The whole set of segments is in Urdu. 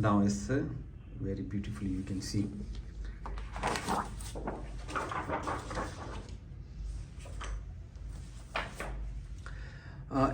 Now it's very beautifully you can see.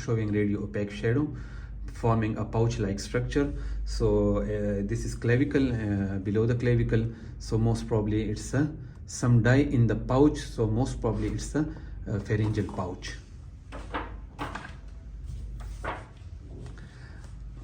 showing radio opaque shadow forming a pouch like structure. So this is clavicle, below the clavicle, so most probably it's some dye in the pouch, so most probably it's a pharyngeal pouch.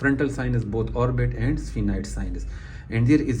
frontal sinus, both orbit and sphenoid sinus, and there is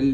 L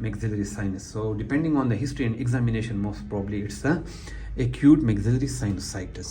maxillary sinus. So depending on the history and examination, most probably it's a acute maxillary sinusitis,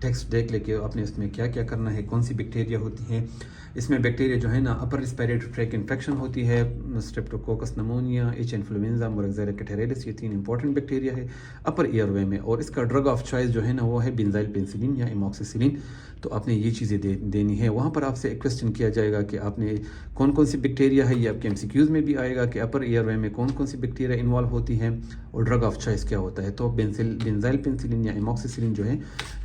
text دیکھ لے کہ آپ نے اس میں کیا کیا کرنا ہے، کون سی بیکٹیریا ہوتی ہیں اس میں. بیکٹیریا جو ہے نا اپر ریسپیریٹری ٹریک انفیکشن ہوتی ہے، اسٹریپٹوکوکس نمونیا، ایچ انفلوئنزا، مورگزیرا کیٹریلس، یہ 3 امپورٹنٹ بیکٹیریا ہے اپر ایئر وے میں. اور اس کا ڈرگ آف چوائس جو ہے نا وہ ہے بنزائل پینسلین یا ایموکسیسلین. تو آپ نے یہ چیزیں دینی ہے. وہاں پر آپ سے ایک کویسچن کیا جائے گا کہ آپ نے کون کون سی بیکٹیریا ہے، یہ آپ کے ایم سی کیوز میں بھی آئے گا کہ اپر ایئر وے میں کون کون سی بیکٹیریا انوالو ہوتی ہیں اور ڈرگ آف چوائس کیا ہوتا ہے. تو بنزائل پینسلین یا ایموکسیسلین جو ہے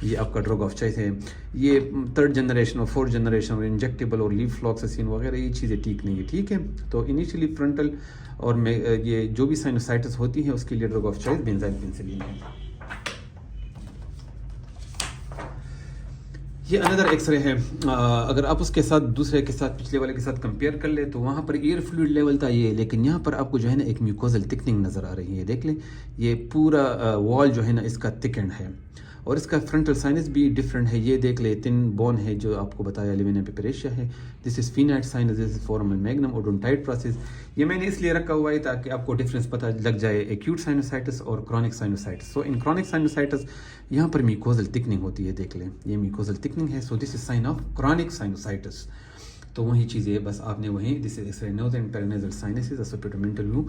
یہ آپ کا ڈرگ آف چوائس ہے. یہ 3rd جنریشن اور 4th جنریشن اور انجیکٹیبل اور لیف فلوکسیسین وغیرہ یہ چیزیں ٹھیک نہیں ہے. ٹھیک ہے، تو انیشلی فرنٹل اور یہ جو بھی سائنوسائٹس ہوتی ہے اس کے لیے ڈرگ آف چوائس بنزائل پینسلین ہے. یہ اندر ایکس رے ہے. اگر آپ اس کے ساتھ دوسرے کے ساتھ پچھلے والے کے ساتھ کمپیئر کر لیں تو وہاں پر ایئر فلوئڈ لیول تھا یہ، لیکن یہاں پر آپ کو جو ہے نا ایک میوکوزل تھکننگ نظر آ رہی ہے. دیکھ لیں یہ پورا وال جو ہے نا اس کا تھکنڈ ہے اور اس کا فرنٹل سائنس بھی ڈفرینٹ ہے. یہ دیکھ لیں تن بون ہے جو آپ کو بتایا لیوینا پیپریشیا ہے. دس از فینائٹ سائنس، دس از فورمن میگنم اوڈونٹائٹ پروسیس. یہ میں نے اس لیے رکھا ہوا ہے تاکہ آپ کو ڈفرینس پتہ لگ جائے ایکیوٹ سائنوسائٹس اور کرونک سائنوسائٹس. سو ان کرونک سائنوسائٹس یہاں پر میوکوزل تھکننگ ہوتی ہے. دیکھ لیں یہ میوکوزل تھکننگ ہے. سو دس از سائن آف کرونک سائنوسائٹس. تو وہی چیزیں بس آپ نے وہیں دس از نوز اینڈ پیرانیزل سائنسز اسوپیٹومنٹل ویو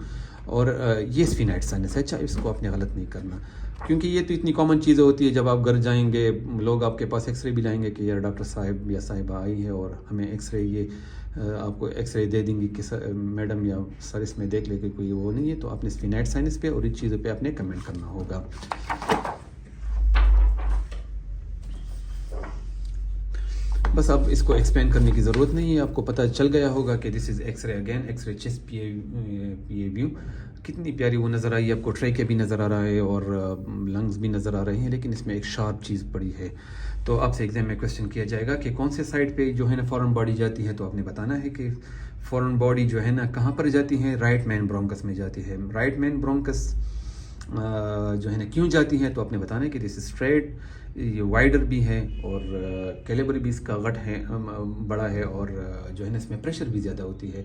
اور یہ سفینائٹ سائنس ہے. اچھا اس کو آپ نے غلط نہیں کرنا کیونکہ یہ تو اتنی کامن چیزیں ہوتی ہے. جب آپ گھر جائیں گے لوگ آپ کے پاس ایکس رے بھی لائیں گے کہ یار ڈاکٹر صاحب یا صاحبہ آئی ہے اور ہمیں ایکس رے، یہ آپ کو ایکس رے دے دیں گی کہ میڈم یا سر اس میں دیکھ لے کہ کوئی وہ نہیں ہے. تو آپ نے سفینائٹ سائنس پہ اور ان چیزوں پہ آپ نے کمنٹ کرنا ہوگا. بس اب اس کو ایکسپلین کرنے کی ضرورت نہیں ہے، آپ کو پتہ چل گیا ہوگا کہ this is x ray again, x ray chest P A view. کتنی پیاری وہ نظر آئی آپ کو. ٹریکے بھی نظر آ رہا ہے اور لنگز بھی نظر آ رہے ہیں، لیکن اس میں ایک شارپ چیز پڑی ہے. تو آپ سے ایگزام میں کویسچن کیا جائے گا کہ کون سے سائڈ پہ جو ہے نا فورن باڈی جاتی ہے. تو آپ نے بتانا ہے کہ فورن باڈی جو ہے نا کہاں پر جاتی ہے، رائٹ مین برونکس میں جاتی ہے. رائٹ مین برونکس جو ہے نا کیوں جاتی ہے، تو آپ نے بتانا ہے کہ دس اسٹریٹ، یہ وائڈر بھی ہے اور کیلیبر بھی اس کا غٹ ہے، بڑا ہے اور جو ہے نا اس میں پریشر بھی زیادہ ہوتی ہے.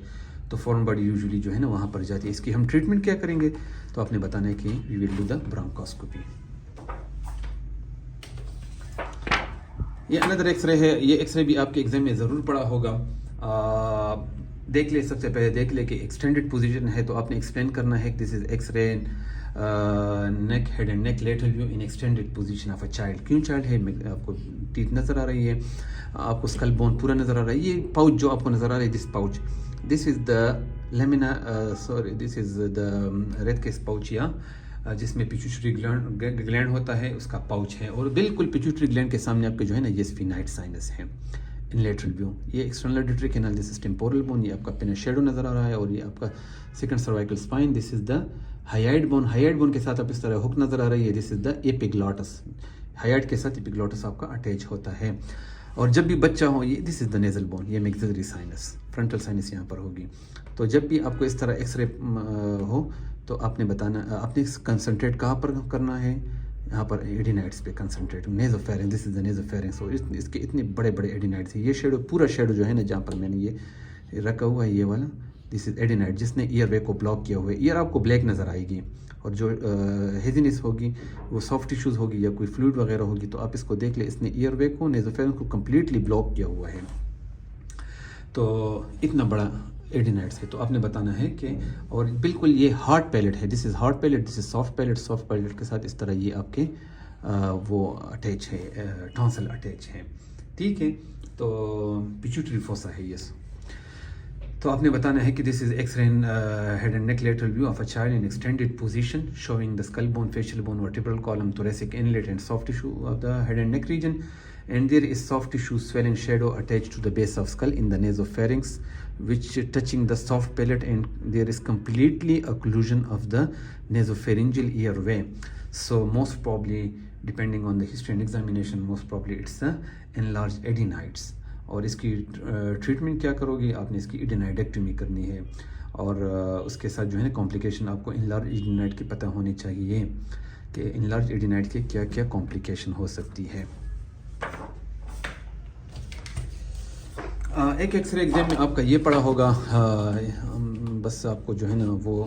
تو فورن باڈی یوزلی جو ہے نا وہاں پر جاتی ہے. اس کی ہم ٹریٹمنٹ کیا کریں گے، تو آپ نے بتانا ہے کہ وی ول ڈو دا برونکوسکوپی. یہ اندر ایکس رے ہے. یہ ایکس رے بھی آپ کے ایگزام میں ضرور پڑا ہوگا. دیکھ لے، سب سے پہلے دیکھ لے کہ ایکسٹینڈڈ پوزیشن ہے تو آپ نے ایکسپلین کرنا ہے کہ this is x ray neck head and neck lateral view in extended position of a child. کیوں چائلڈ ہے، آپ کو ٹیتھ نظر آ رہی ہے، آپ کو اسکل بون پورا نظر آ رہا ہے. یہ پاؤچ جو آپ کو نظر آ رہا ہے، دس پاؤچ، دس از دا لیمینا دس از دا ریتکس پاؤچ، یا جس میں پیچوٹری گلینڈ ہوتا ہے اس کا پاؤچ ہے. اور بالکل پیچوٹری گلینڈ کے سامنے آپ کے جو ہے نا یہ سفینائٹ سائنس ہے ان لیٹرل ویو. یہ ایکسٹرنل آڈیٹری کینال، دس از ٹیمپورل بون، یہ آپ کا پین شیڈو نظر آ رہا ہے. اور یہ آپ کا سیکنڈ سروائکل اسپائن، دس از دا ہائیڈ بون. ہائیڈ بون کے ساتھ آپ اس طرح ہک نظر آ رہی ہے، دس از دا ایپیگلوٹس. ہائیڈ کے ساتھ ایپیگلوٹس آپ کا اٹیچ ہوتا ہے. اور جب بھی بچہ ہو، یہ دس از دا نیزل بون، یہ میگزلری سائنس، فرنٹل سائنس یہاں پر ہوگی. تو جب بھی آپ کو اس طرح ایکس رے ہو تو آپ نے بتانا، آپ نے کنسنٹریٹ کہاں پر کرنا ہے، یہاں پر ایڈینائٹس پہ کنسنٹریٹ. نیزوفیرنس، دس از دا نیزوفیرنس. اور اس کے اتنے بڑے بڑے ایڈینائٹس ہیں. یہ شیڈو، پورا شیڈو جو ہے نا جہاں پر میں نے یہ رکھا ہوا ہے یہ والا، دس از ایڈینائٹ جس نے ایئر وے کو بلاک کیا ہوا ہے. ایئر آپ کو بلیک نظر آئے گی اور جو ہیزینس ہوگی وہ سافٹ ٹیشوز ہوگی یا کوئی فلوئڈ وغیرہ ہوگی. تو آپ اس کو دیکھ لیں، اس نے ایئر وے کو، نیزوفیرنس کو کمپلیٹلی بلاک کیا ہوا ہے. تو اتنا بڑا ایڈینائٹس ہے. تو آپ نے بتانا ہے کہ، اور بالکل یہ ہارڈ پیلٹ ہے، this is hard palate, this is soft palate. Soft palate کے ساتھ اس طرح یہ آپ کے وہ اٹیچ ہے، ٹانسل اٹیچ ہے. ٹھیک ہے، تو پیچوٹری فوسا ہے. یس، تو آپ نے بتانا ہے کہ this is x ray head and neck lateral view of a child in extended position showing the skull bone, facial bone, vertebral column, thoracic inlet and soft tissue of the head and neck region, and there is soft tissue swelling shadow attached to the base of skull in the nasopharynx which touching the soft palate, and there is completely occlusion of the nasopharyngeal airway. So most probably, depending on the history and examination, most probably it's enlarged adenites. اور اس کی ٹریٹمنٹ کیا کرو گی، آپ نے اس کی ایڈینائڈیکٹومی کرنی ہے. اور اس کے ساتھ جو ہے نا کمپلیکیشن آپ کو انلارج ایڈینائٹ کی پتہ ہونی چاہیے کہ انلارج ایڈینائٹ کے کیا کیا کمپلیکیشن ہو سکتی ہے. ایک ایکس رے ایگزام میں آپ کا یہ پڑا ہوگا. بس آپ کو جو ہے نا وہ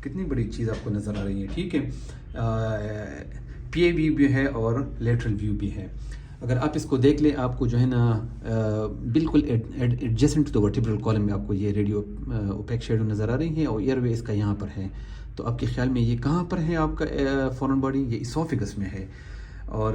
کتنی بڑی چیز آپ کو نظر آ رہی ہے. ٹھیک ہے، پی اے ویو بھی ہے اور لیٹرل ویو بھی ہے. اگر آپ اس کو دیکھ لیں آپ کو جو ہے نا بالکل adjacent to the vertebral column میں آپ کو یہ ریڈیو اوپیک شیڈو نظر آ رہی ہے اور ایئر وے اس کا یہاں پر ہے. تو آپ کے خیال میں یہ کہاں پر ہے آپ کا فورن باڈی؟ یہ اسوفیگس میں ہے. اور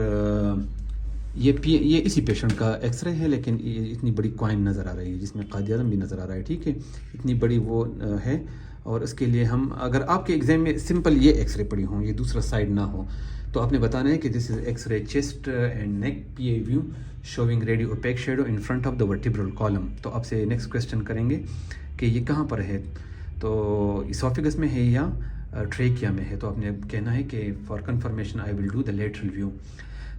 یہ اسی پیشنٹ کا ایکس رے ہے لیکن یہ اتنی بڑی کوائن نظر آ رہی ہے جس میں قائد اعظم بھی نظر آ رہا ہے. ٹھیک ہے, اتنی بڑی وہ ہے. اور اس کے لیے ہم اگر آپ کے ایگزام میں سمپل یہ ایکس رے پڑی ہوں, یہ دوسرا سائڈ نہ ہو, تو آپ نے بتانا ہے کہ this is x ray chest and neck P A view showing radio OPEC shadow in front of the vertebral column. تو آپ سے نیکسٹ کویسچن کریں گے کہ یہ کہاں پر ہے, تو اسوفیگس میں ہے یا ٹریکیا میں ہے. تو آپ نے کہنا ہے کہ for confirmation I will do the lateral view.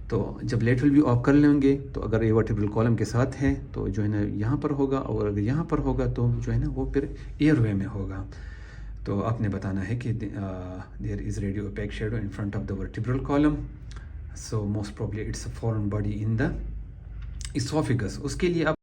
تو جب لیٹرل ویو آپ کر لیں گے تو اگر یہ ورٹیبرل کالم کے ساتھ ہے تو جو ہے نا یہاں پر ہوگا, اور اگر یہاں پر ہوگا تو جو ہے نا وہ پھر ایئر وے میں ہوگا. تو آپ نے بتانا ہے کہ there is radio OPEC shadow in front of the vertebral column, so most probably it's a foreign body in the oesophagus. اس کے لیے آپ